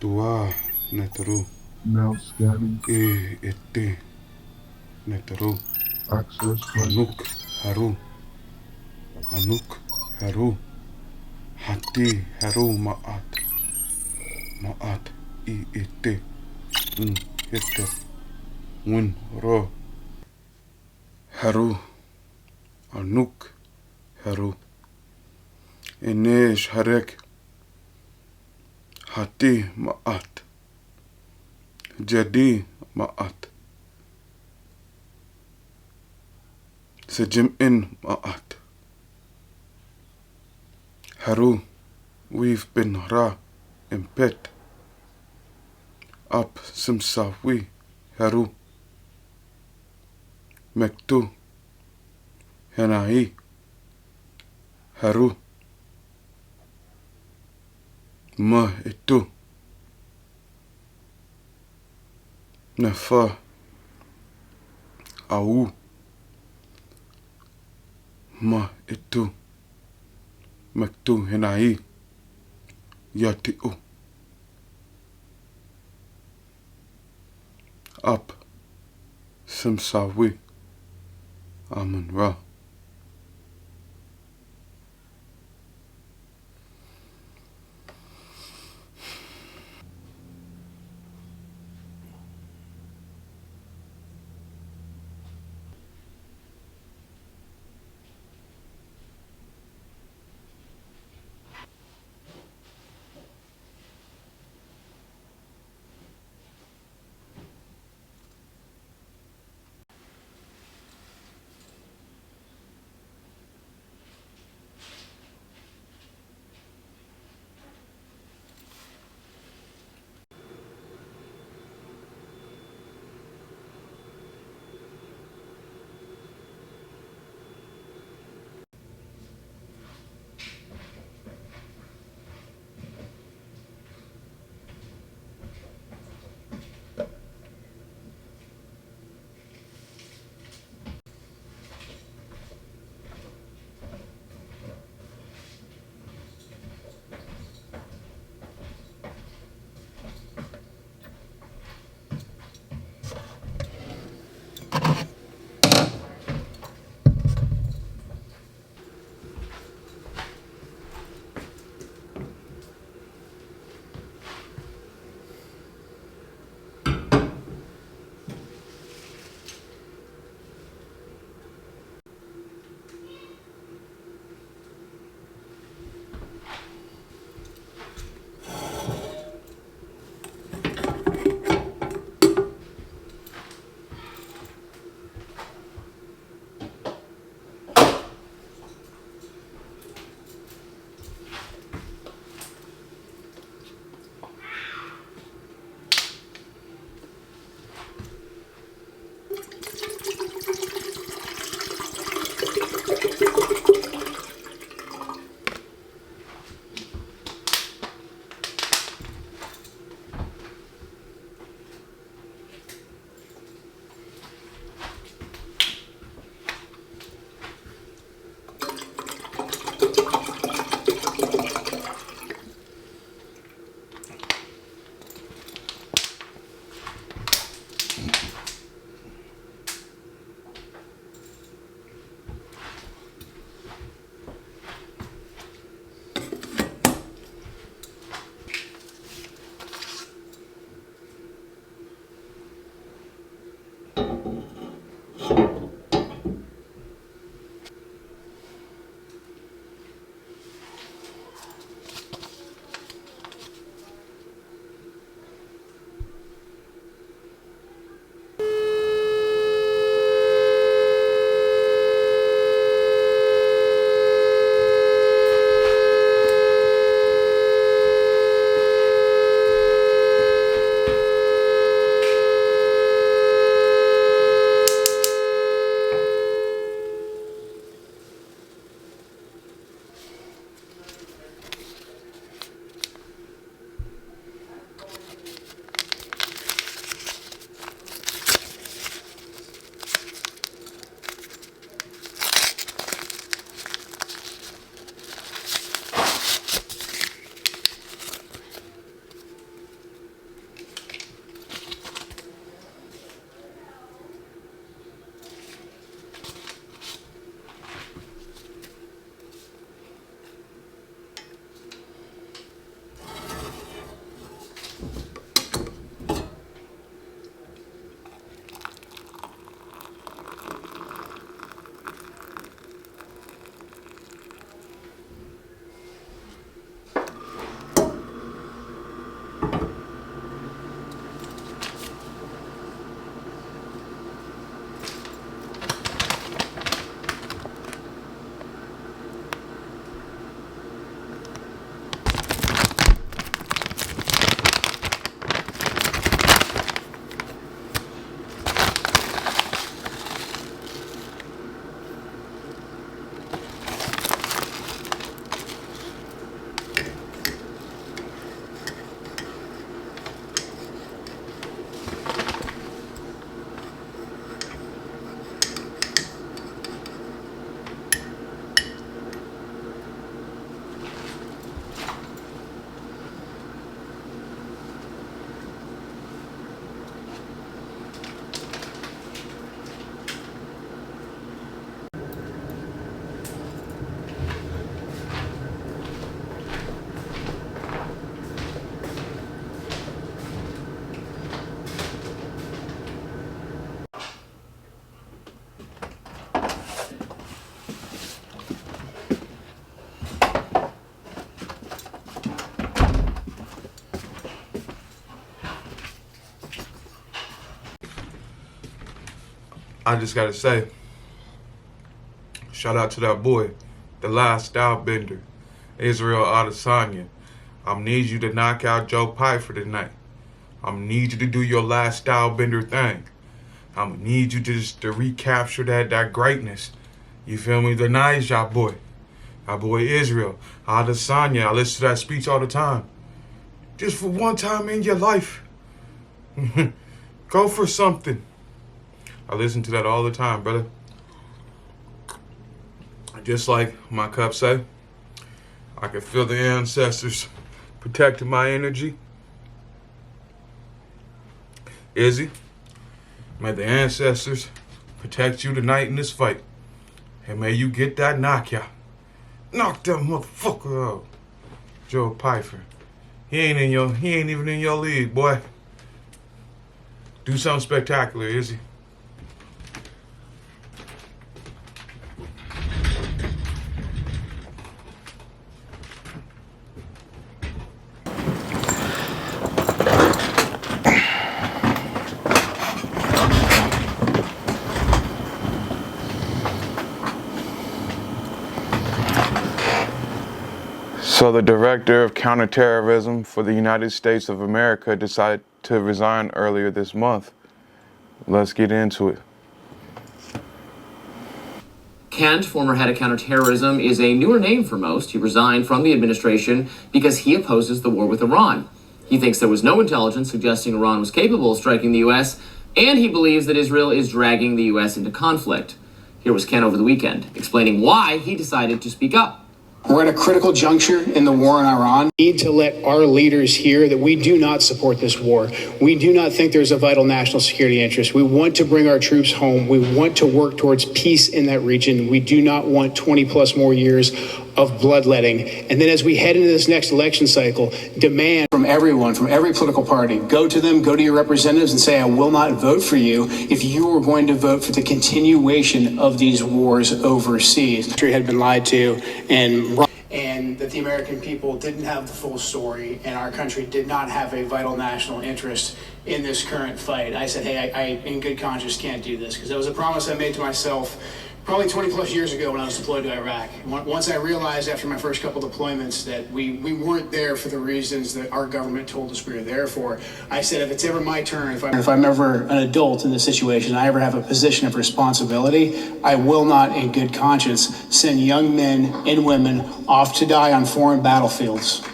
Tua Netaru Now scanning. Ete Netaru Access granted. Anuk Haru Anuk Haru Hati Haru Maat Ete Hete Win Ro Haru Anuk Haru Enesh Harek Hati Maat Jadi Maat Sejim in Maat Haru we've been Ra Impet Up Simsawi Haru Mektu Henai Haru Ma Itu Nafa Au Ma Itu Mektu Henai Yatiu Up Simsawi Amun Ra I just gotta say, shout out to that boy, the last style bender, Israel Adesanya. I need you to knock out Joe Pyfer tonight. I'm gonna need you to do your last style bender thing. I'm gonna need you to just to recapture that greatness. You feel me? The nice y'all boy. Our boy Israel Adesanya. I listen to that speech all the time. Just for one time in your life, go for something. I listen to that all the time, brother. Just like my cup say, I can feel the ancestors protecting my energy. Izzy, may the ancestors protect you tonight in this fight. And may you get that knockout. Knock that motherfucker out. Joe Pyfer. He ain't even in your league, boy. Do something spectacular, Izzy. So the director of counterterrorism for the United States of America decided to resign earlier this month. Let's get into it. Kent, former head of counterterrorism, is a newer name for most. He resigned from the administration because he opposes the war with Iran. He thinks there was no intelligence suggesting Iran was capable of striking the U.S., and he believes that Israel is dragging the U.S. into conflict. Here was Kent over the weekend, explaining why he decided to speak up. We're at a critical juncture in the war in Iran. We need to let our leaders hear that we do not support this war. We do not think there's a vital national security interest. We want to bring our troops home. We want to work towards peace in that region. We do not want 20 plus more years of bloodletting. And then as we head into this next election cycle, demand from everyone, from every political party, go to them, go to your representatives and say, I will not vote for you if you are going to vote for the continuation of these wars overseas. Country had been lied to and that the American people didn't have the full story and our country did not have a vital national interest in this current fight. I said, hey, I in good conscience can't do this because that was a promise I made to myself probably 20 plus years ago when I was deployed to Iraq. Once I realized after my first couple deployments that we weren't there for the reasons that our government told us we were there for, I said, if it's ever my turn, if I'm ever an adult in this situation, I ever have a position of responsibility, I will not in good conscience send young men and women off to die on foreign battlefields.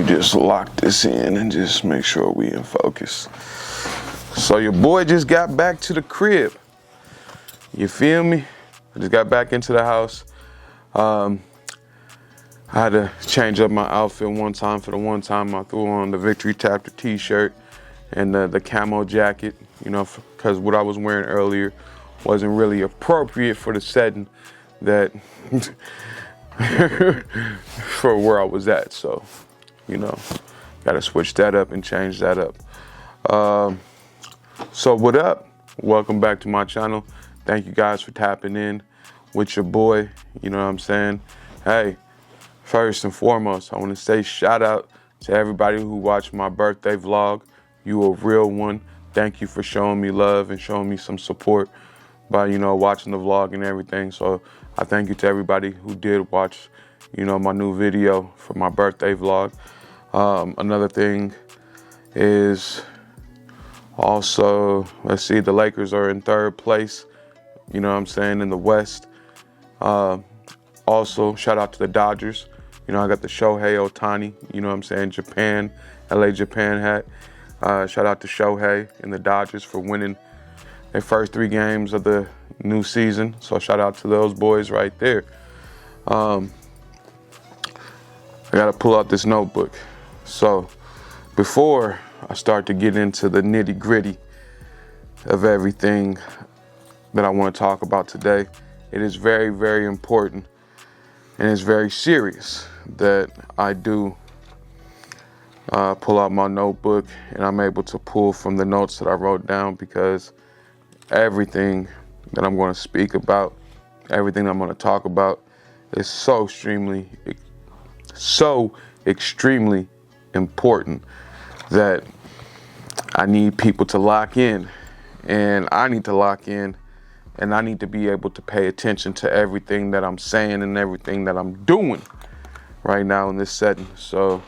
Just lock this in and just make sure we in focus. So your boy just got back to the crib. You feel me? I just got back into the house. I had to change up my outfit one time. For the one time I threw on the Victory Chapter t-shirt and the camo jacket, you know, because what I was wearing earlier wasn't really appropriate for the setting that for where I was at. So, you know, gotta switch that up and change that up. So what up? Welcome back to my channel. Thank you guys for tapping in with your boy. You know what I'm saying? Hey, first and foremost, I want to say shout out to everybody who watched my birthday vlog. You a real one. Thank you for showing me love and showing me some support by, you know, watching the vlog and everything. So I thank you to everybody who did watch, you know, my new video for my birthday vlog. Another thing is Also, let's see, the Lakers are in third place, you know what I'm saying, in the West. Also, shout out to the Dodgers. You know, I got the Shohei Ohtani, you know what I'm saying, Japan, LA Japan hat. Shout out to Shohei and the Dodgers for winning their first 3 games of the new season. So shout out to those boys right there. I gotta pull out this notebook. So before I start to get into the nitty gritty of everything that I want to talk about today, it is very, very important and it's very serious that I do pull out my notebook and I'm able to pull from the notes that I wrote down, because everything that I'm going to speak about, everything that I'm going to talk about is so extremely important that I need people to lock in, and I need to lock in, and I need to be able to pay attention to everything that I'm saying and everything that I'm doing right now in this setting. So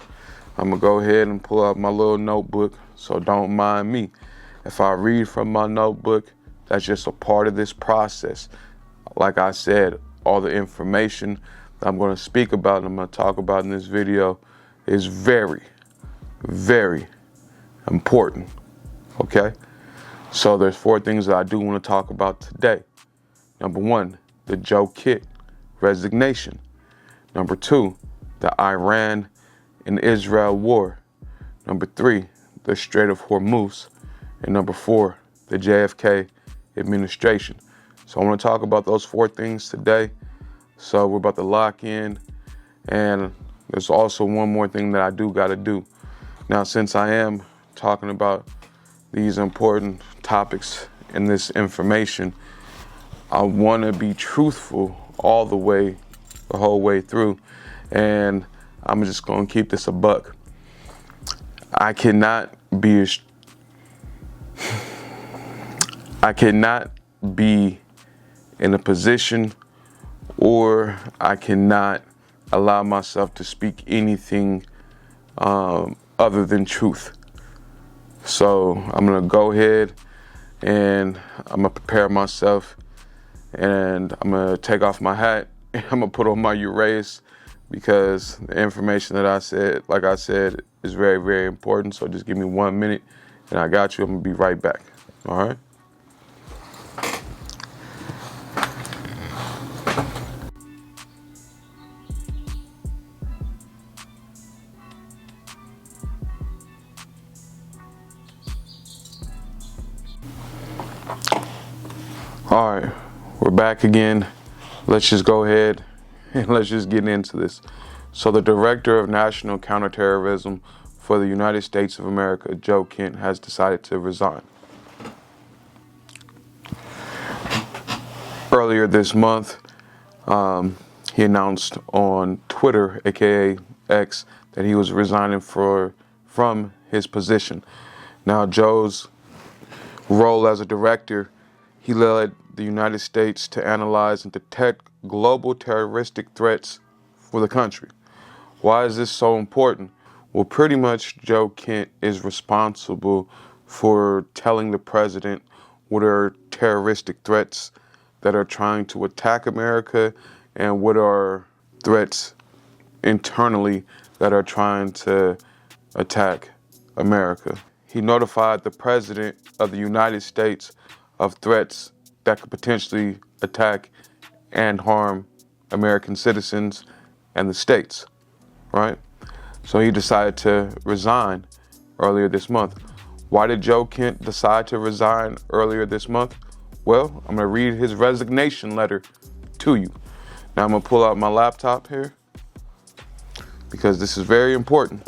I'm gonna go ahead and pull out my little notebook, so don't mind me. If I read from my notebook, that's just a part of this process. Like I said, all the information that I'm gonna speak about and I'm gonna talk about in this video is very, very important, okay? So there's 4 things that I do want to talk about today. Number 1, the Joe Kitt resignation. Number 2, the Iran and Israel war. Number 3, the Strait of Hormuz. And number 4, the JFK administration. So I want to talk about those 4 things today. So we're about to lock in. And there's also one more thing that I do got to do. Now, since I am talking about these important topics and this information, I want to be truthful all the whole way through, and I'm just going to keep this a buck. I cannot be in a position, or I cannot allow myself to speak anything other than truth. So I'm gonna go ahead and I'm gonna prepare myself, and I'm gonna take off my hat and I'm gonna put on my Uraeus, because the information that I said, like I said, is very, very important. So just give me 1 minute and I got you. I'm gonna be right back. All right. All right, we're back again. Let's just go ahead and let's just get into this. So the Director of National Counterterrorism for the United States of America, Joe Kitt, has decided to resign. Earlier this month, he announced on Twitter, aka X, that he was resigning from his position. Now, Joe's role as a director, he led the United States to analyze and detect global terroristic threats for the country. Why is this so important? Well, pretty much Joe Kitt is responsible for telling the president what are terroristic threats that are trying to attack America and what are threats internally that are trying to attack America. He notified the President of the United States of threats that could potentially attack and harm American citizens and the states, right? So he decided to resign earlier this month. Why did Joe Kitt decide to resign earlier this month? Well, I'm gonna read his resignation letter to you. Now I'm gonna pull out my laptop here because this is very important.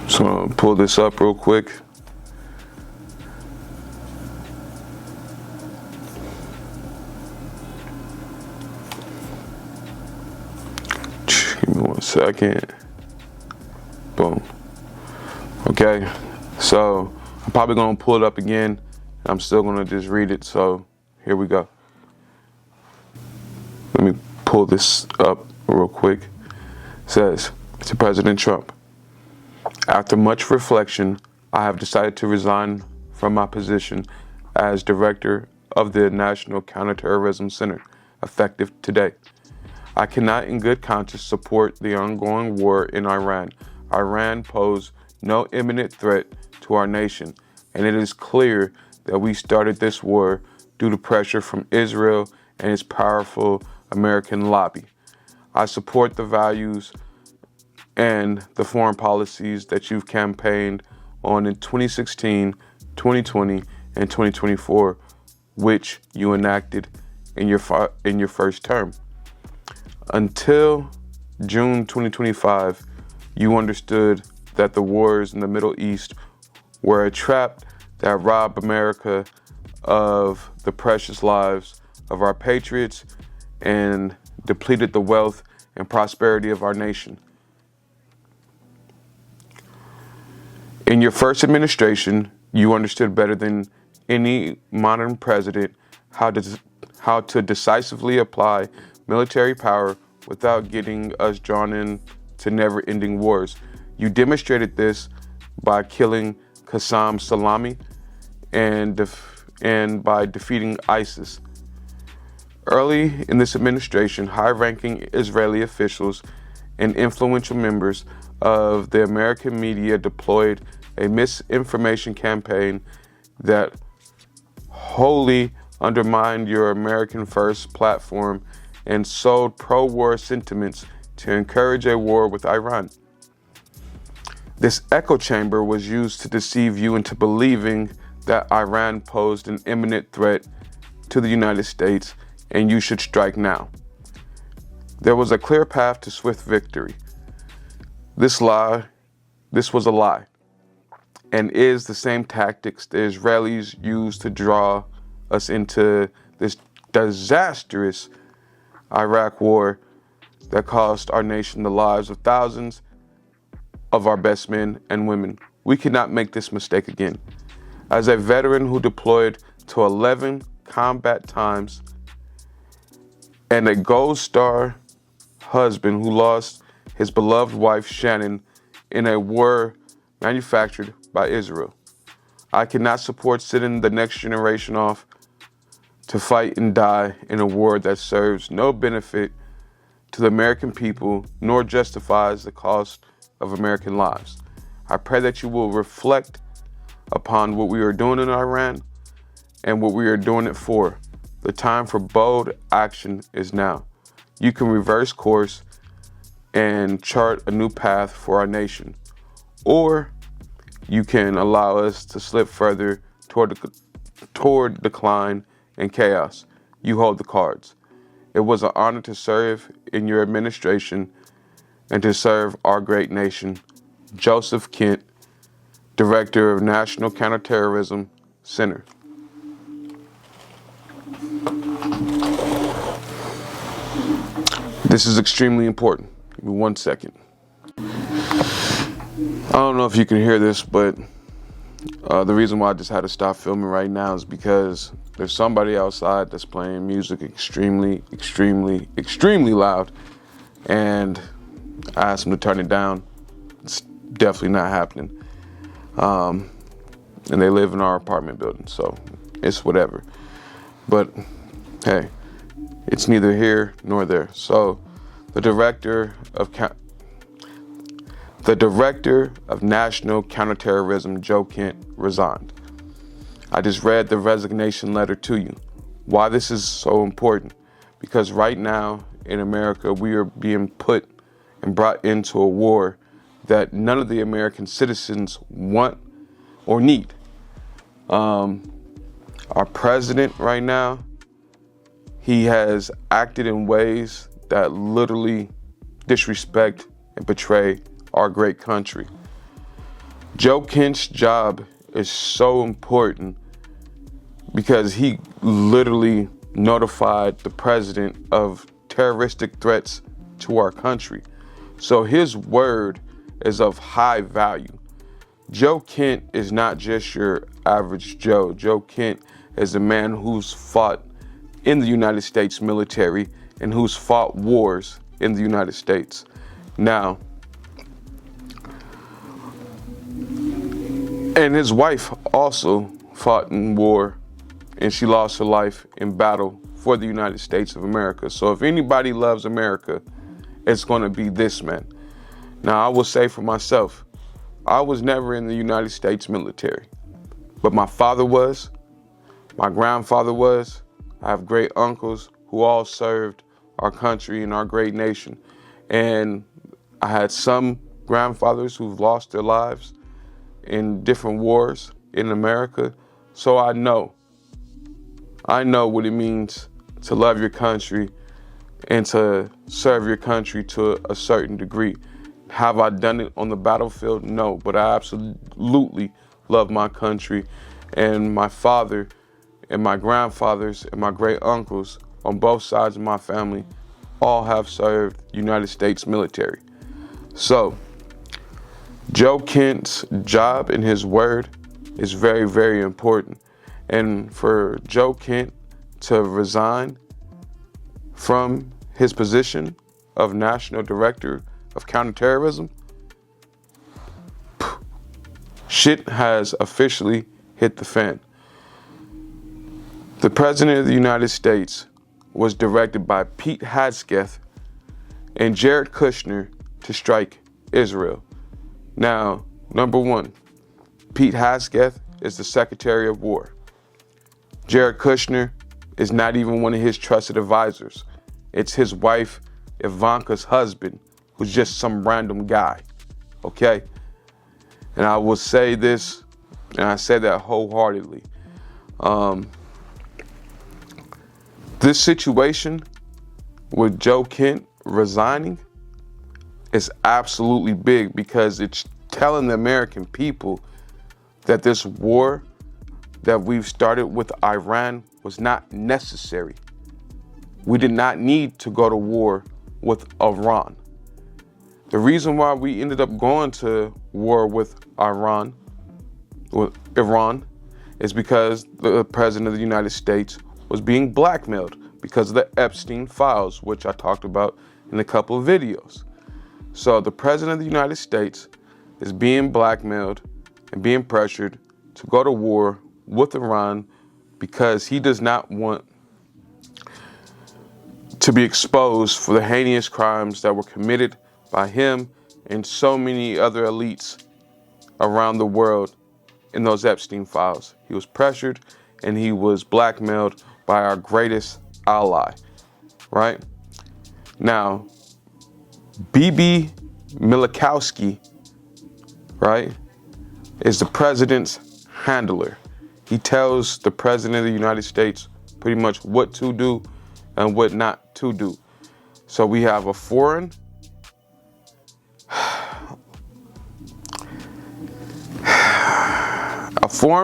So I'm gonna pull this up real quick. Give me 1 second. Boom. Okay, so I'm probably gonna pull it up again I'm still gonna just read it, so here we go. Let me pull this up real quick. It says, to President Trump, after much reflection, I have decided to resign from my position as director of the National Counterterrorism Center, effective today. I cannot in good conscience support the ongoing war in Iran. Iran poses no imminent threat to our nation, and it is clear that we started this war due to pressure from Israel and its powerful American lobby. I support the values and the foreign policies that you've campaigned on in 2016, 2020, and 2024, which you enacted in your first term. Until June 2025, you understood that the wars in the Middle East were a trap that robbed America of the precious lives of our patriots and depleted the wealth and prosperity of our nation. In your first administration, you understood better than any modern president how to decisively apply military power without getting us drawn into never-ending wars. You demonstrated this by killing Qasem Soleimani and by defeating ISIS. Early in this administration, high-ranking Israeli officials and influential members of the American media deployed a misinformation campaign that wholly undermined your American First platform and sowed pro-war sentiments to encourage a war with Iran. This echo chamber was used to deceive you into believing that Iran posed an imminent threat to the United States and you should strike now. There was a clear path to swift victory. This was a lie, and is the same tactics the Israelis used to draw us into this disastrous Iraq war that cost our nation the lives of thousands of our best men and women. We cannot make this mistake again. As a veteran who deployed to 11 combat times and a Gold Star husband who lost his beloved wife Shannon in a war manufactured by Israel, I cannot support sending the next generation off to fight and die in a war that serves no benefit to the American people nor justifies the cost of American lives. I pray that you will reflect upon what we are doing in Iran and what we are doing it for. The time for bold action is now. You can reverse course and chart a new path for our nation, or you can allow us to slip further toward decline and chaos. You hold the cards. It was an honor to serve in your administration and to serve our great nation. Joseph Kent, Director of National Counterterrorism Center. This is extremely important. Give me 1 second. I don't know if you can hear this, but the reason why I just had to stop filming right now is because there's somebody outside that's playing music extremely, extremely, extremely loud, and I asked them to turn it down. It's definitely not happening. And they live in our apartment building, so it's whatever. But hey, it's neither here nor there. So the director of National Counterterrorism, Joe Kent, resigned. I just read the resignation letter to you. Why this is so important? Because right now in America, we are being put and brought into a war that none of the American citizens want or need. Our president right now, he has acted in ways that literally disrespect and betray our great country. Joe Kent's job is so important because he literally notified the president of terroristic threats to our country. So his word is of high value. Joe Kent is not just your average Joe. Joe Kent is a man who's fought in the United States military and who's fought wars in the United States. Now, and his wife also fought in war, and she lost her life in battle for the United States of America. So if anybody loves America, it's going to be this man. Now, I will say for myself, I was never in the United States military, but my father was, my grandfather was. I have great uncles who all served our country and our great nation. And I had some grandfathers who've lost their lives in different wars in America. So I know what it means to love your country and to serve your country to a certain degree. Have I done it on the battlefield? No, but I absolutely love my country, and my father and my grandfathers and my great uncles on both sides of my family all have served United States military. So Joe Kent's job and his word is very, very important. And for Joe Kent to resign from his position of National Director of Counterterrorism, shit has officially hit the fan. The President of the United States was directed by Pete Hegseth and Jared Kushner to strike Israel. Now, number one, Pete Hegseth is the Secretary of War. Jared Kushner is not even one of his trusted advisors. It's his wife, Ivanka's husband, who's just some random guy, okay? And I will say this, and I say that wholeheartedly. This situation with Joe Kent resigning is absolutely big, because it's telling the American people that this war that we've started with Iran was not necessary. We did not need to go to war with Iran. The reason why we ended up going to war with Iran, is because the President of the United States was being blackmailed because of the Epstein files, which I talked about in a couple of videos. So the President of the United States is being blackmailed and being pressured to go to war with Iran because he does not want to be exposed for the heinous crimes that were committed by him and so many other elites around the world in those Epstein files. He was pressured and he was blackmailed by our greatest ally, right? Now, Bibi Milakowski, right, is the president's handler. He tells the President of the United States pretty much what to do and what not to do. So we have a foreign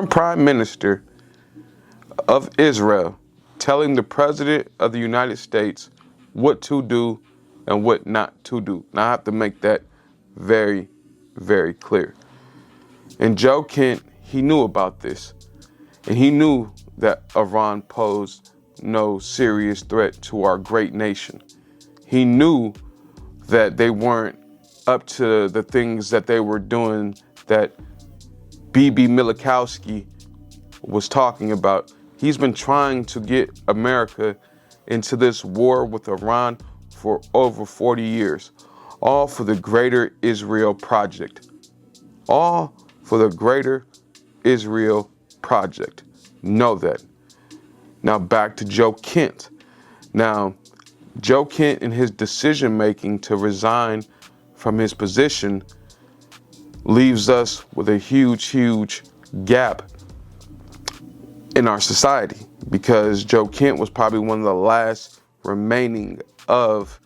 prime minister of Israel telling the President of the United States what to do and what not to do. Now, I have to make that very, very clear. And Joe Kent, he knew about this. And he knew that Iran posed no serious threat to our great nation. He knew that they weren't up to the things that they were doing that Bibi Milakowski was talking about. He's been trying to get America into this war with Iran for over 40 years, all for the Greater Israel Project. All for the Greater Israel Project. Know that. Now back to Joe Kent. Now, Joe Kent, in his decision making to resign from his position, leaves us with a huge, huge gap in our society, because Joe Kent was probably one of the last remaining of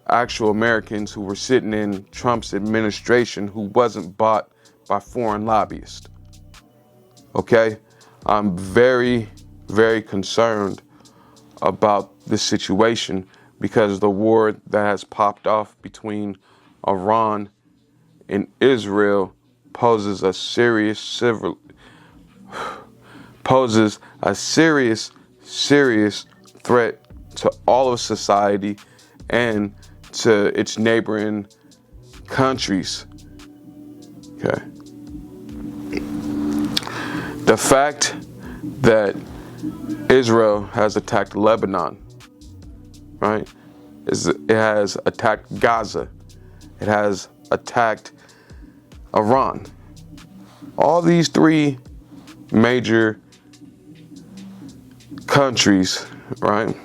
actual Americans who were sitting in Trump's administration who wasn't bought by foreign lobbyists. Okay? I'm very, very concerned about this situation because the war that has popped off between Iran and Israel poses a serious threat to all of society and to its neighboring countries. Okay. The fact that Israel has attacked Lebanon, right? It has attacked Gaza. It has attacked Iran. All these three major countries, right?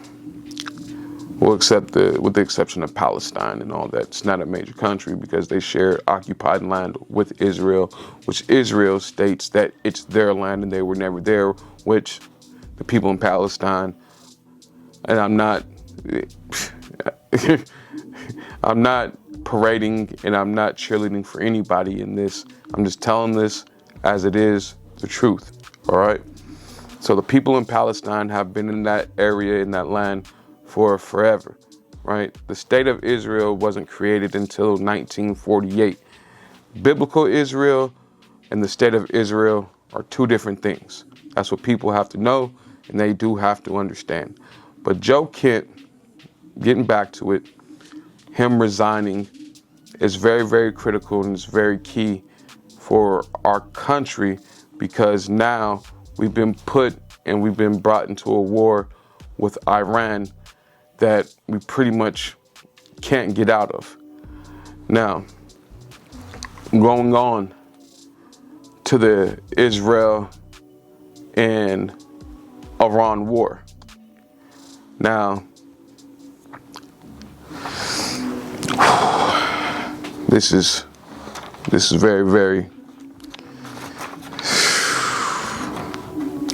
Well, with the exception of Palestine and all that. It's not a major country because they share occupied land with Israel, which Israel states that it's their land and they were never there, which the people in Palestine, and I'm not parading and I'm not cheerleading for anybody in this. I'm just telling this as it is the truth, all right? So the people in Palestine have been in that area, in that land, for forever, right? The state of Israel wasn't created until 1948. Biblical Israel and the state of Israel are two different things. That's what people have to know, and they do have to understand. But Joe Kent, getting back to it, him resigning is very, very critical and it's very key for our country because now we've been brought into a war with Iran that we pretty much can't get out of. Now, going on to the Israel and Iran war. Now, this is very, very,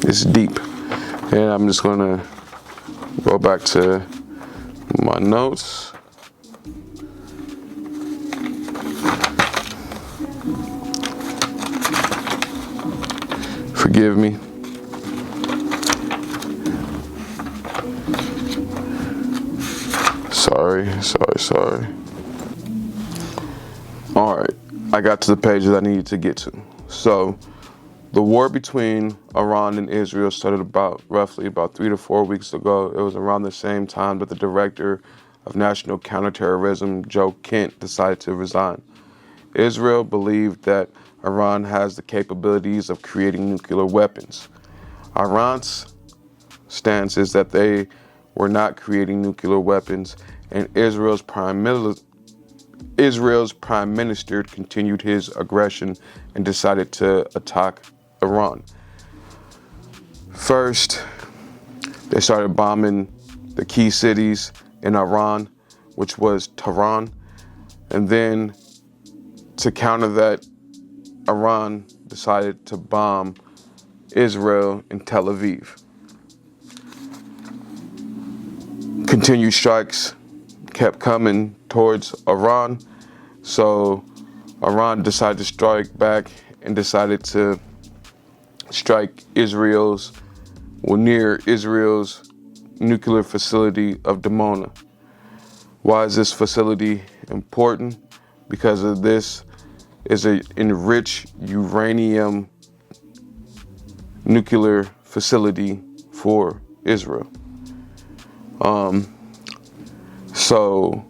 it's deep. And I'm just gonna go back to my notes. Forgive me. Sorry. All right, I got to the page that I needed to get to. So, the war between Iran and Israel started roughly about 3 to 4 weeks ago. It was around the same time that the director of national counterterrorism, Joe Kent, decided to resign. Israel believed that Iran has the capabilities of creating nuclear weapons. Iran's stance is that they were not creating nuclear weapons, and Israel's prime minister continued his aggression and decided to attack Iran. First, they started bombing the key cities in Iran, which was Tehran. And then to counter that, Iran decided to bomb Israel and Tel Aviv. Continued strikes kept coming towards Iran. So Iran decided to strike back and decided to strike near Israel's nuclear facility of Dimona. Why is this facility important? Because of this is an enriched uranium nuclear facility for Israel. So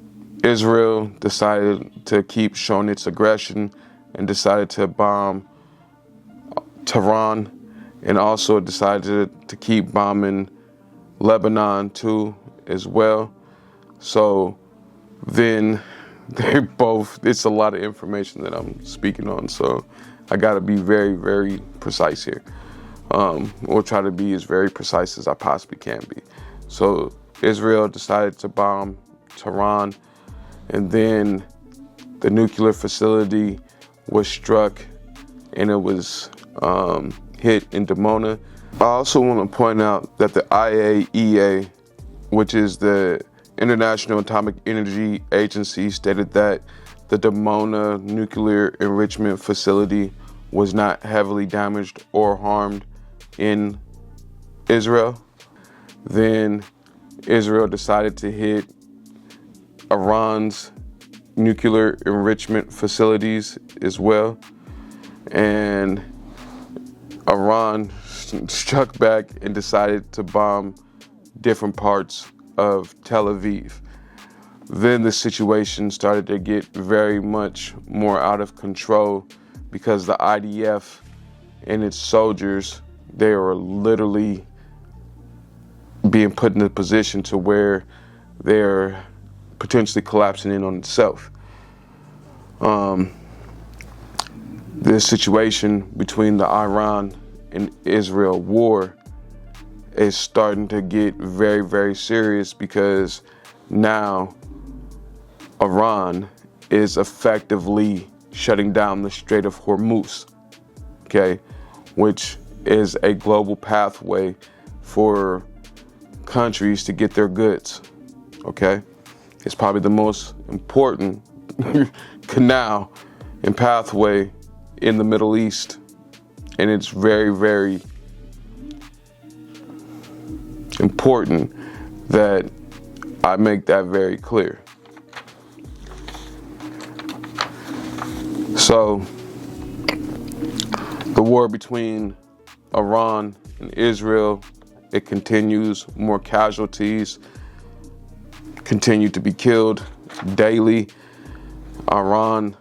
Israel decided to keep showing its aggression and decided to bomb Tehran, and also decided to keep bombing Lebanon too as well. So then it's a lot of information that I'm speaking on, so I gotta be very, very precise here. Or try to be as very precise as I possibly can be. So Israel decided to bomb Tehran, and then the nuclear facility was struck and it was hit in Dimona. I also want to point out that the IAEA, which is the International Atomic Energy Agency, stated that the Dimona nuclear enrichment facility was not heavily damaged or harmed in Israel. Then Israel decided to hit Iran's nuclear enrichment facilities as well. and Iran struck back and decided to bomb different parts of Tel Aviv. Then the situation started to get very much more out of control because the IDF and its soldiers, they were literally being put in a position to where they're potentially collapsing in on itself. The situation between the Iran and Israel war is starting to get very, very serious because now Iran is effectively shutting down the Strait of Hormuz, okay, which is a global pathway for countries to get their goods, okay? It's probably the most important canal and pathway in the Middle East, and it's very, very important that I make that very clear. So, the war between Iran and Israel, it continues. More casualties continue to be killed daily. Iran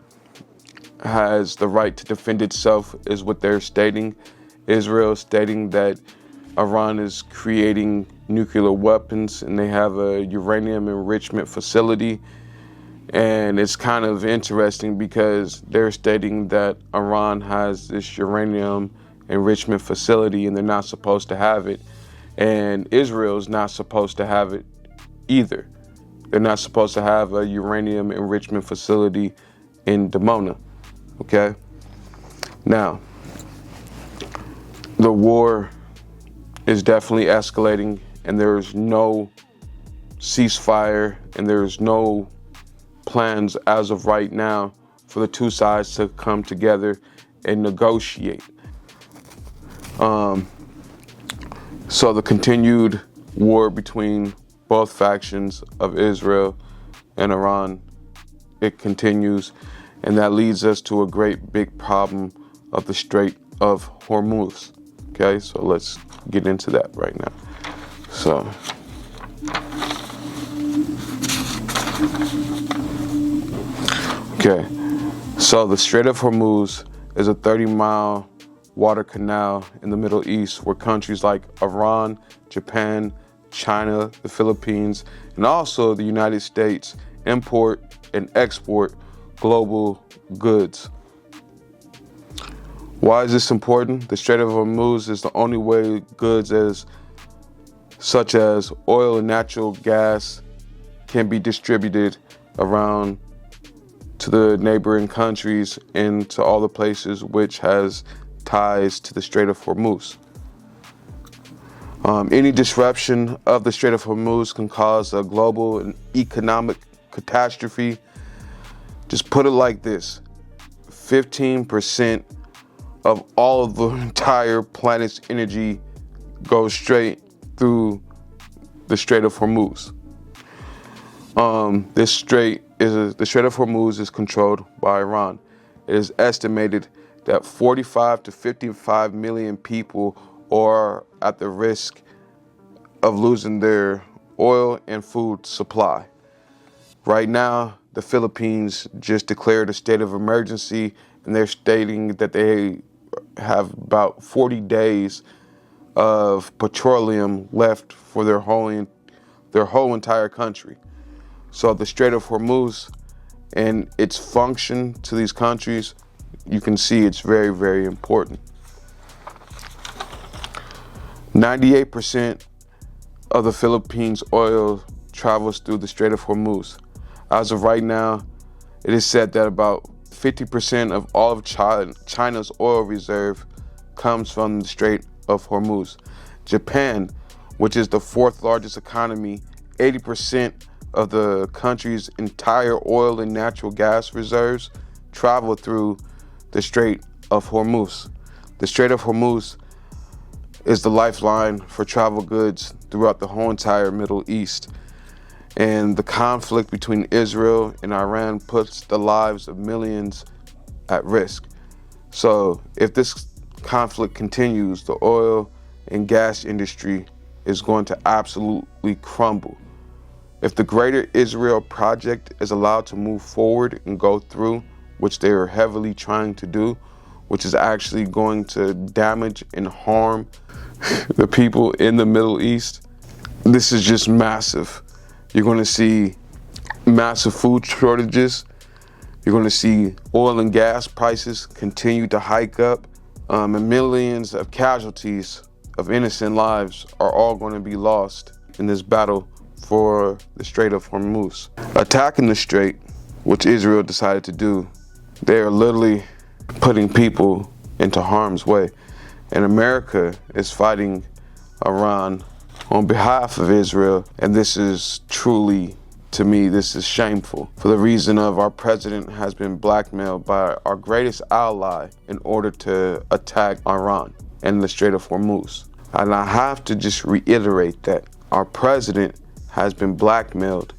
has the right to defend itself, is what they're stating. Israel is stating that Iran is creating nuclear weapons and they have a uranium enrichment facility. And it's kind of interesting because they're stating that Iran has this uranium enrichment facility and they're not supposed to have it. And Israel's not supposed to have it either. They're not supposed to have a uranium enrichment facility in Dimona, okay? Now, the war is definitely escalating and there's no ceasefire and there's no plans as of right now for the two sides to come together and negotiate. So the continued war between both factions of Israel and Iran, it continues, and that leads us to a great big problem of the Strait of Hormuz. Okay, so let's get into that right now. So, okay, so the Strait of Hormuz is a 30-mile water canal in the Middle East where countries like Iran, Japan, China, the Philippines, and also the United States import and export global goods. Why is this important? The Strait of Hormuz is the only way goods such as oil and natural gas can be distributed around to the neighboring countries and to all the places which has ties to the Strait of Hormuz. Any disruption of the Strait of Hormuz can cause a global and economic catastrophe. Just put it like this: 15% of all of the entire planet's energy goes straight through the Strait of Hormuz. The Strait of Hormuz is controlled by Iran. It is estimated that 45 to 55 million people are at the risk of losing their oil and food supply. Right now, the Philippines just declared a state of emergency, and they're stating that they have about 40 days of petroleum left for their whole entire country. So the Strait of Hormuz and its function to these countries, you can see it's very, very important. 98% of the Philippines' oil travels through the Strait of Hormuz. As of right now, it is said that about 50% of all of China's oil reserve comes from the Strait of Hormuz. Japan, which is the fourth largest economy, 80% of the country's entire oil and natural gas reserves travel through the Strait of Hormuz. The Strait of Hormuz is the lifeline for travel goods throughout the whole entire Middle East. And the conflict between Israel and Iran puts the lives of millions at risk. So if this conflict continues, the oil and gas industry is going to absolutely crumble. If the Greater Israel Project is allowed to move forward and go through, which they are heavily trying to do, which is actually going to damage and harm the people in the Middle East, this is just massive. You're going to see massive food shortages. You're going to see oil and gas prices continue to hike up, and millions of casualties of innocent lives are all going to be lost in this battle for the Strait of Hormuz. Attacking the strait, which Israel decided to do, they are literally putting people into harm's way. And America is fighting Iran on behalf of Israel, and this is truly, to me, this is shameful for the reason of our president has been blackmailed by our greatest ally in order to attack Iran and the Strait of Hormuz. And I have to just reiterate that our president has been blackmailed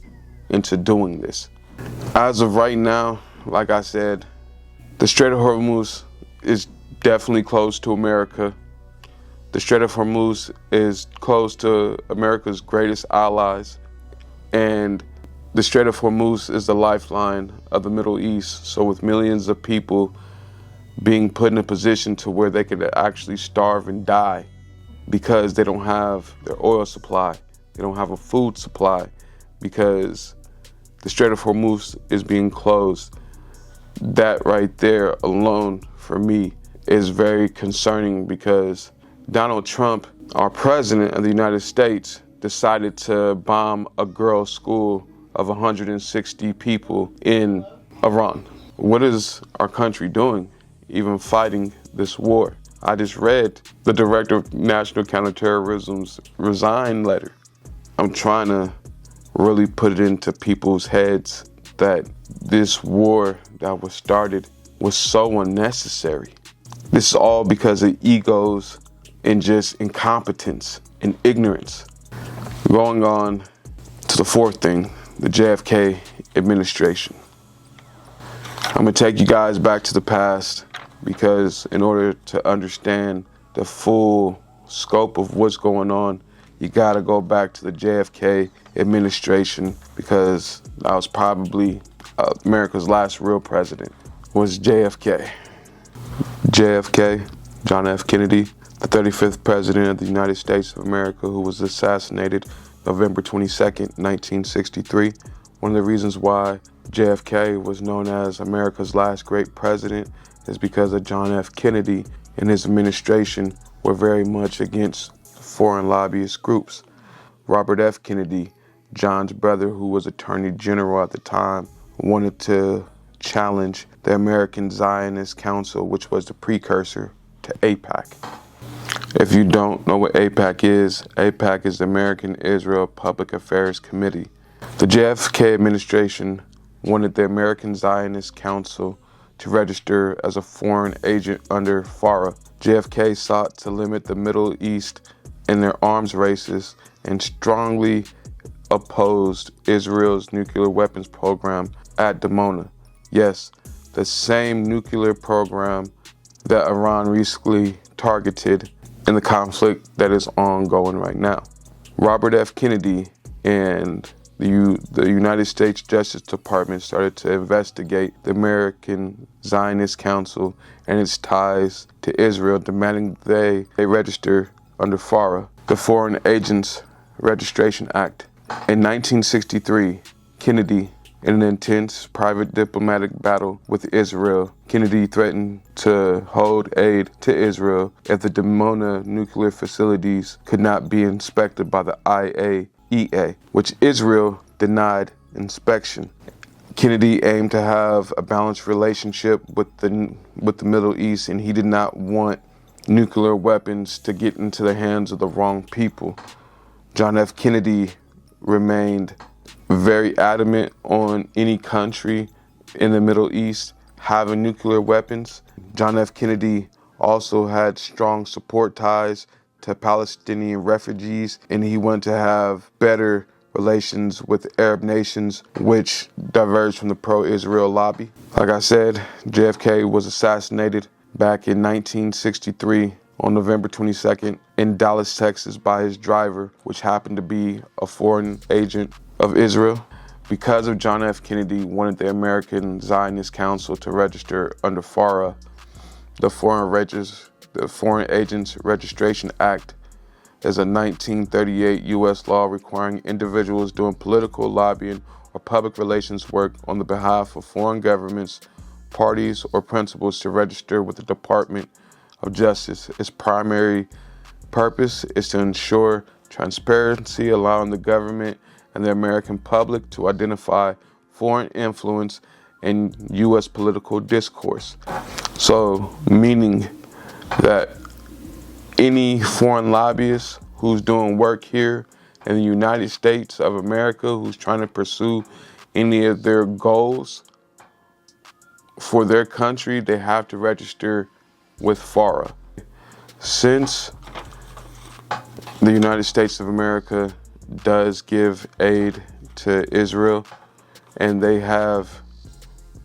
into doing this. As of right now, like I said, the Strait of Hormuz is definitely close to America. The Strait of Hormuz is close to America's greatest allies, and the Strait of Hormuz is the lifeline of the Middle East. So with millions of people being put in a position to where they could actually starve and die because they don't have their oil supply, they don't have a food supply because the Strait of Hormuz is being closed. That right there alone for me is very concerning because Donald Trump, our president of the United States, decided to bomb a girls' school of 160 people in Iran. What is our country doing, even fighting this war? I just read the Director of National Counterterrorism's resign letter. I'm trying to really put it into people's heads that this war that was started was so unnecessary. This is all because of egos and just incompetence and ignorance. Going on to the fourth thing, the JFK administration. I'm gonna take you guys back to the past because in order to understand the full scope of what's going on, you gotta go back to the JFK administration because that was probably America's last real president, was JFK. JFK, John F. Kennedy, the 35th president of the United States of America, who was assassinated November 22nd, 1963. One of the reasons why JFK was known as America's last great president is because of John F. Kennedy and his administration were very much against foreign lobbyist groups. Robert F. Kennedy, John's brother, who was Attorney General at the time, wanted to challenge the American Zionist Council, which was the precursor to AIPAC. If you don't know what AIPAC is the American Israel Public Affairs Committee. The JFK administration wanted the American Zionist Council to register as a foreign agent under FARA. JFK sought to limit the Middle East in their arms races and strongly opposed Israel's nuclear weapons program at Dimona. Yes, the same nuclear program that Iran recently targeted in the conflict that is ongoing right now. Robert F. Kennedy and the United States Justice Department started to investigate the American Zionist Council and its ties to Israel, demanding they register under FARA, the Foreign Agents Registration Act. In 1963, Kennedy, in an intense private diplomatic battle with Israel, Kennedy threatened to hold aid to Israel if the Dimona nuclear facilities could not be inspected by the IAEA, which Israel denied inspection. Kennedy aimed to have a balanced relationship with the Middle East, and he did not want nuclear weapons to get into the hands of the wrong people. John F. Kennedy remained very adamant on any country in the Middle East having nuclear weapons. John F. Kennedy also had strong support ties to Palestinian refugees, and he wanted to have better relations with Arab nations, which diverged from the pro-Israel lobby. Like I said, JFK was assassinated back in 1963 on November 22nd in Dallas, Texas by his driver, which happened to be a foreign agent of Israel. Because of John F. Kennedy wanted the American Zionist Council to register under FARA, the Foreign Agents Registration Act is a 1938 U.S. law requiring individuals doing political, lobbying, or public relations work on the behalf of foreign governments, parties, or principals to register with the Department of Justice. Its primary purpose is to ensure transparency, allowing the government and the American public to identify foreign influence in U.S. political discourse. So, meaning that any foreign lobbyist who's doing work here in the United States of America, who's trying to pursue any of their goals for their country, they have to register with FARA. Since the United States of America does give aid to Israel, and they have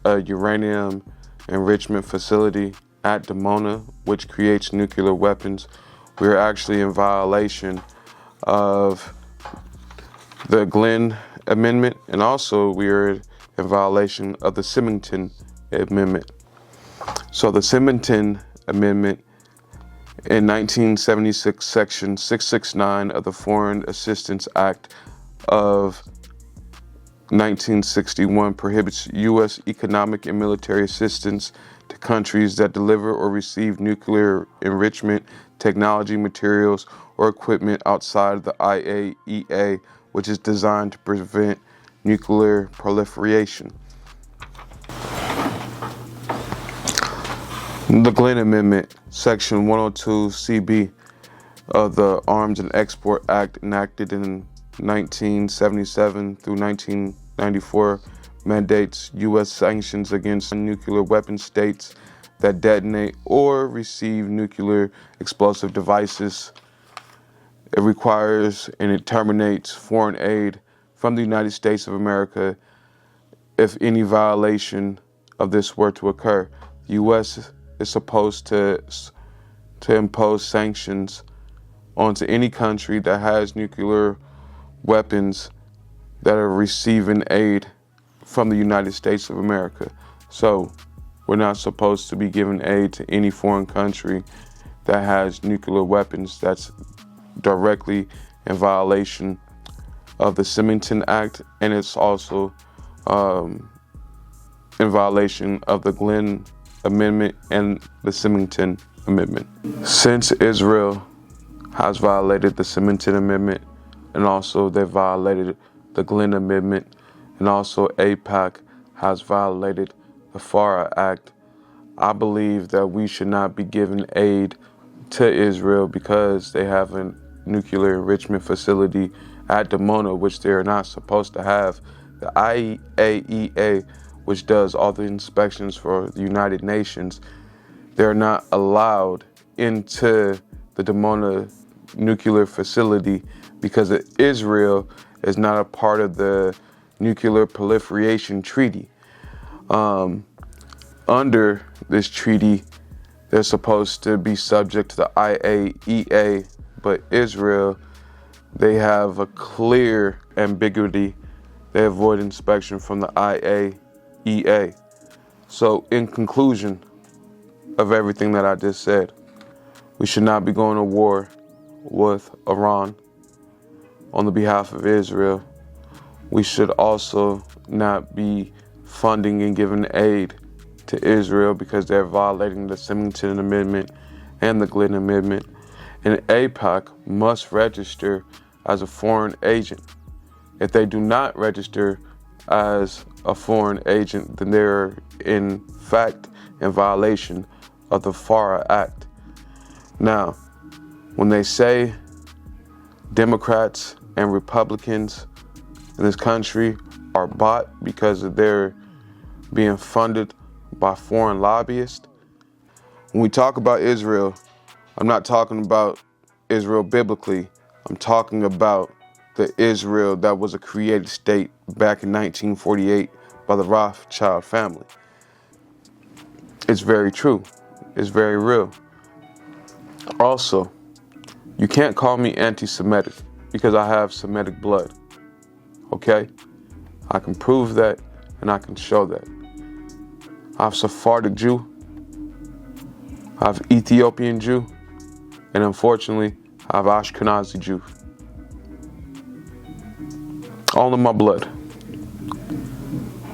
a uranium enrichment facility at Dimona, which creates nuclear weapons, we're actually in violation of the Glenn Amendment, and also we are in violation of the Symington Amendment. So the Symington Amendment in 1976, Section 669 of the Foreign Assistance Act of 1961 prohibits U.S. economic and military assistance to countries that deliver or receive nuclear enrichment, technology, materials, or equipment outside of the IAEA, which is designed to prevent nuclear proliferation. The Glenn Amendment, Section 102 CB of the Arms and Export Act, enacted in 1977 through 1994, mandates U.S. sanctions against nuclear weapon states that detonate or receive nuclear explosive devices. It requires and it terminates foreign aid from the United States of America if any violation of this were to occur. The U.S. is supposed to impose sanctions onto any country that has nuclear weapons that are receiving aid from the United States of America. So we're not supposed to be giving aid to any foreign country that has nuclear weapons. That's directly in violation of the Symington Act, and it's also in violation of the Glenn Amendment and the Symington Amendment. Since Israel has violated the Symington Amendment, and also they violated the Glenn Amendment, and also AIPAC has violated the FARA Act, I believe that we should not be giving aid to Israel because they have a nuclear enrichment facility at Dimona, which they're not supposed to have. The IAEA, which does all the inspections for the United Nations, they're not allowed into the Dimona nuclear facility because Israel is not a part of the Nuclear Proliferation Treaty. Under this treaty, they're supposed to be subject to the IAEA, but Israel, they have a clear ambiguity. They avoid inspection from the IAEA. So in conclusion of everything that I just said, we should not be going to war with Iran on the behalf of Israel. We should also not be funding and giving aid to Israel because they're violating the Symington Amendment and the Glenn Amendment. And AIPAC must register as a foreign agent. If they do not register as a foreign agent, then they're in fact in violation of the FARA Act. Now, when they say Democrats and Republicans in this country are bought because they're being funded by foreign lobbyists, when we talk about Israel, I'm not talking about Israel biblically. I'm talking about the Israel that was a created state back in 1948 by the Rothschild family. It's very true. is very real. Also, you can't call me anti-Semitic because I have Semitic blood, okay? I can prove that and I can show that. I have Sephardic Jew, I have Ethiopian Jew, and unfortunately, I have Ashkenazi Jew. All in my blood.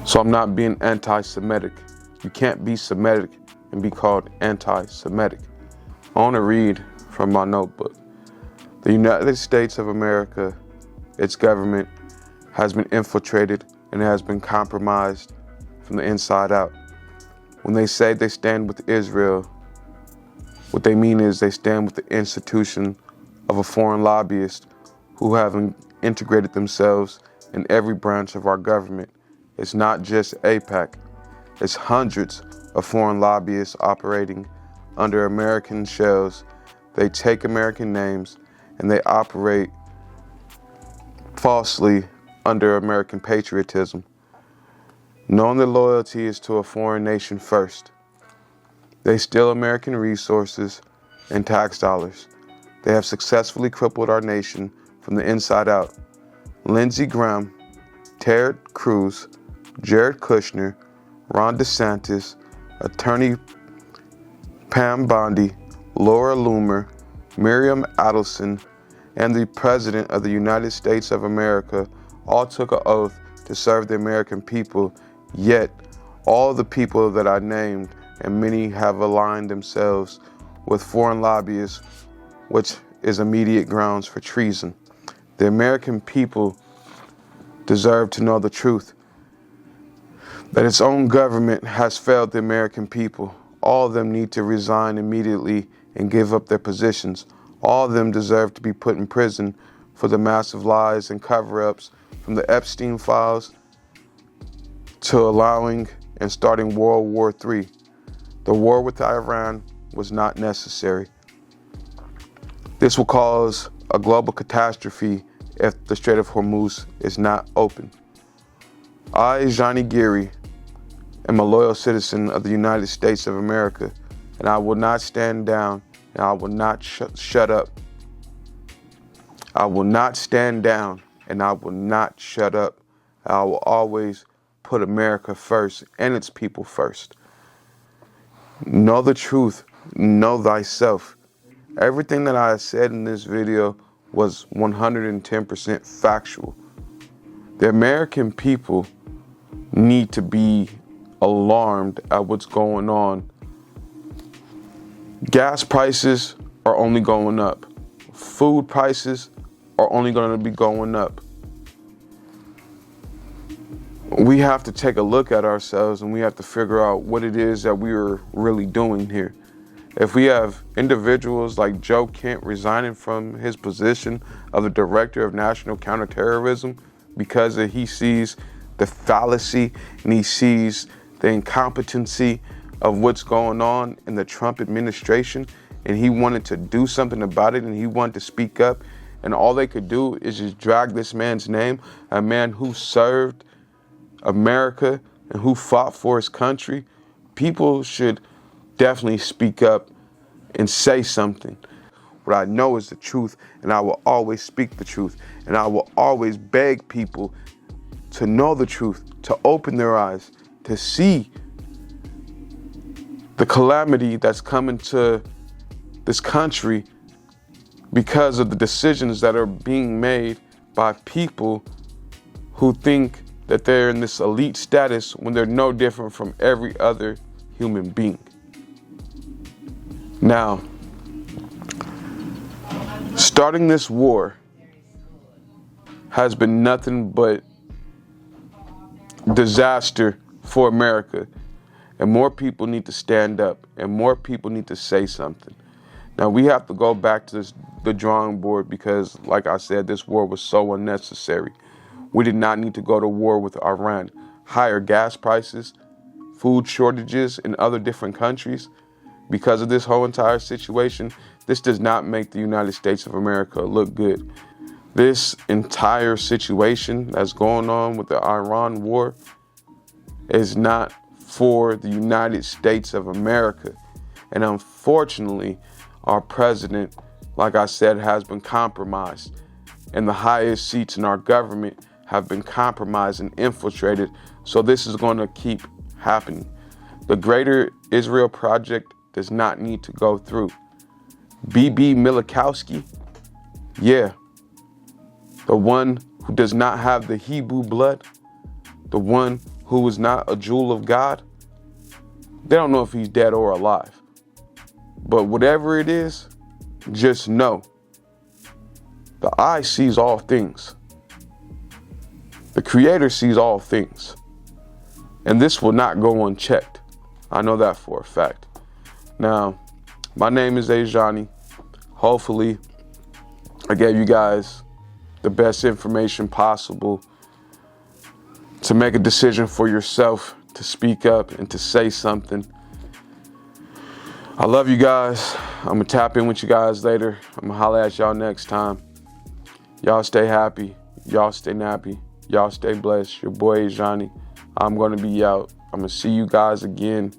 So I'm not being anti-Semitic. You can't be Semitic and be called anti-Semitic. I want to read from my notebook. The United States of America, its government, has been infiltrated and has been compromised from the inside out. When they say they stand with Israel, what they mean is they stand with the institution of a foreign lobbyist who have integrated themselves in every branch of our government. It's not just AIPAC. It's hundreds of foreign lobbyists operating under American shells. They take American names and they operate falsely under American patriotism, knowing their loyalty is to a foreign nation first. They steal American resources and tax dollars. They have successfully crippled our nation from the inside out. Lindsey Graham, Ted Cruz, Jared Kushner, Ron DeSantis, Attorney Pam Bondi, Laura Loomer, Miriam Adelson, and the President of the United States of America all took an oath to serve the American people, yet all the people that I named and many have aligned themselves with foreign lobbyists, which is immediate grounds for treason. The American people deserve to know the truth, that its own government has failed the American people. All of them need to resign immediately and give up their positions. All of them deserve to be put in prison for the massive lies and cover-ups from the Epstein files to allowing and starting World War III. The war with Iran was not necessary. This will cause a global catastrophe if the Strait of Hormuz is not open. I, Johnny Geary, am a loyal citizen of the United States of America, and I will not stand down and I will not shut up. I will not stand down and I will not shut up. I will always put America first and its people first. Know the truth, know thyself. Everything that I said in this video was 110% factual. The American people need to be alarmed at what's going on. Gas prices are only going up. Food prices are only going to be going up. We have to take a look at ourselves and we have to figure out what it is that we are really doing here. If we have individuals like Joe Kent resigning from his position of the Director of National Counterterrorism because he sees the fallacy and he sees the incompetency of what's going on in the Trump administration, and he wanted to do something about it and he wanted to speak up, and all they could do is just drag this man's name, a man who served America and who fought for his country. People should definitely speak up and say something. What I know is the truth, and I will always speak the truth, and I will always beg people to know the truth, to open their eyes, to see the calamity that's coming to this country because of the decisions that are being made by people who think that they're in this elite status when they're no different from every other human being. Now, starting this war has been nothing but disaster for America. And more people need to stand up and more people need to say something. Now we have to go back to the drawing board because, like I said, this war was so unnecessary. We did not need to go to war with Iran. Higher gas prices, food shortages in other different countries. Because of this whole entire situation, this does not make the United States of America look good. This entire situation that's going on with the Iran war is not for the United States of America. And unfortunately, our president, like I said, has been compromised. And the highest seats in our government have been compromised and infiltrated. So this is going to keep happening. The Greater Israel Project does not need to go through. BB Milikowski, yeah, the one who does not have the Hebrew blood, the one who is not a jewel of God, they don't know if he's dead or alive. But whatever it is, just know the eye sees all things. The Creator sees all things. And this will not go unchecked. I know that for a fact. Now, my name is Ajani. Hopefully, I gave you guys the best information possible to make a decision for yourself, to speak up and to say something. I love you guys. I'm gonna tap in with you guys later. I'm gonna holler at y'all next time. Y'all stay happy. Y'all stay nappy. Y'all stay blessed. Your boy Ajani. I'm gonna be out. I'm gonna see you guys again,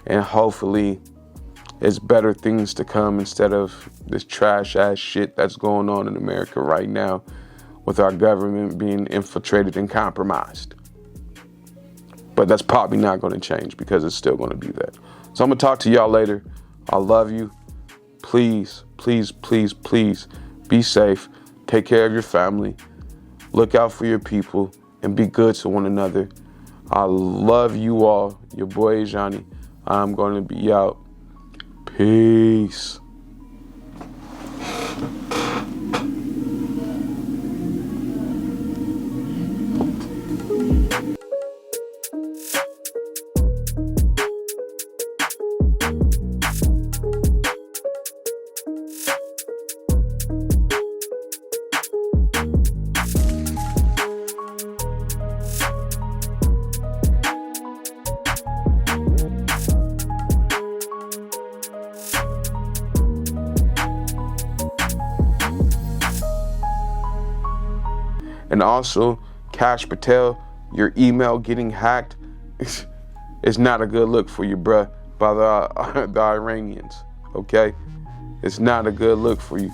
and hopefully it's better things to come instead of this trash ass shit that's going on in America right now with our government being infiltrated and compromised. But that's probably not gonna change because it's still gonna be that. So I'm gonna talk to y'all later. I love you. Please, please, please, please be safe. Take care of your family. Look out for your people and be good to one another. I love you all. Your boy Ajani. I'm going to be out. Peace. And also, Kash Patel, your email getting hacked is not a good look for you, bruh, by the Iranians, okay? It's not a good look for you.